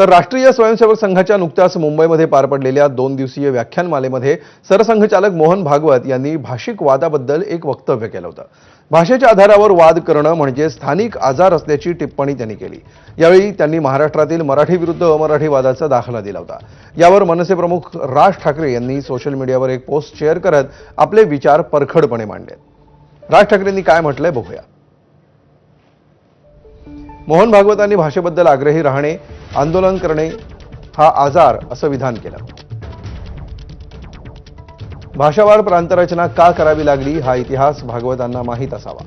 तर राष्ट्रीय स्वयंसेवक संघाच्या नुकत्याच मुंबईमध्ये पार पडलेल्या 2 दिवसीय व्याख्यानमालेमध्ये सरसंघचालक मोहन भागवत यांनी भाषिक वादाबद्दल एक वक्तव्य केलं होतं। भाषेच्या आधारावर वाद करणं म्हणजे स्थानिक आजार असल्याची टिप्पणी त्यांनी केली। यावेळी त्यांनी महाराष्ट्रातील मराठी विरुद्ध अमराठी वादाचा दाखला दिला होता। यावर मनसे प्रमुख राज ठाकरे यांनी सोशल मीडियावर एक पोस्ट शेअर करत आपले विचार परखडपणे मांडले। राज ठाकरेंनी काय म्हटलंय बघूया। मोहन भागवतांनी भाषेबद्दल आग्रही राहणे, आंदोलन करणे हा आजार असं विधान केलं। भाषावार प्रांतरचना का करावी लागली हा इतिहास भागवतांना माहीत असावा।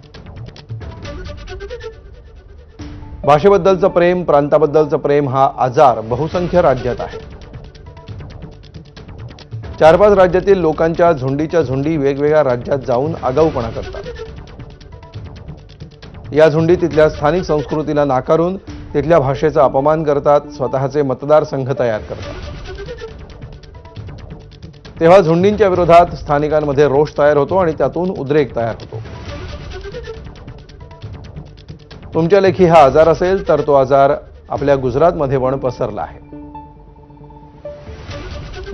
भाषेबद्दलचं प्रेम, प्रांताबद्दलचं प्रेम हा आजार बहुसंख्य राज्यात आहे। 4-5 राज्यातील लोकांच्या झुंडीच्या झुंडी वेगवेगळ्या राज्यात जाऊन आगाऊपणा करतात। या झुंडी तिथल्या स्थानिक संस्कृतीला नाकारून तिथल्या भाषेचा अपमान करतात, स्वतःचे मतदारसंघ तयार करतात। तेव्हा झुंडींच्या विरोधात स्थानिकांमध्ये रोष तयार होतो आणि त्यातून उद्रेक तयार होतो। तुमच्या लेखी हा आजार असेल तर तो आजार आपल्या गुजरातमध्ये पण पसरला आहे।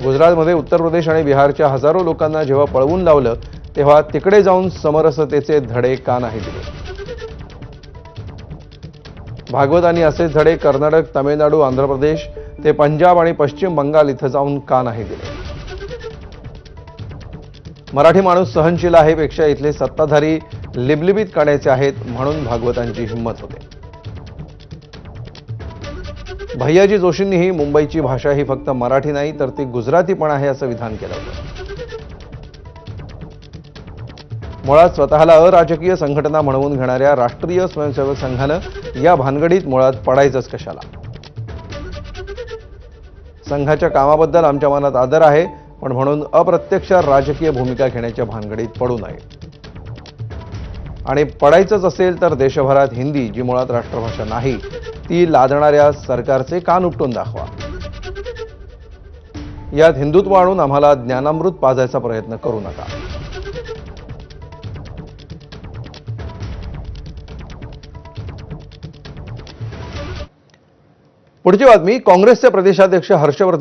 गुजरातमध्ये उत्तर प्रदेश आणि बिहारच्या हजारो लोकांना जेव्हा पळवून लावलं तेव्हा तिकडे जाऊन समरसतेचे धडे का नाही दिले? भागवतांनी असेच धडे कर्नाटक, तामिळनाडू, आंध्र प्रदेश ते पंजाब आणि पश्चिम बंगाल इथं जाऊन का नाही दिले? मराठी माणूस सहनशील आहे पेक्षा इथले सत्ताधारी लिबलिबीत काढायचे आहेत म्हणून भागवतांची हिंमत होते। भैयाजी जोशींनीही मुंबईची भाषा ही फक्त मराठी नाही तर ती गुजराती पण आहे असं विधान केलं होतं। मुळात स्वतःला अराजकीय संघटना म्हणवून घेणाऱ्या राष्ट्रीय स्वयंसेवक संघानं या भानगडीत मुळात पडायचंच कशाला? संघाच्या कामाबद्दल आमच्या मनात आदर आहे, पण म्हणून अप्रत्यक्ष राजकीय भूमिका घेण्याच्या भानगडीत पडू नये। आणि पडायचंच असेल तर देशभरात हिंदी, जी मुळात राष्ट्रभाषा नाही, ती लादणाऱ्या सरकारचे कान उपटून दाखवा। यात हिंदुत्व आणून आम्हाला ज्ञानामृत पाजायचा प्रयत्न करू नका। पुढची बातमी, काँग्रेसचे प्रदेशाध्यक्ष हर्षवर्धन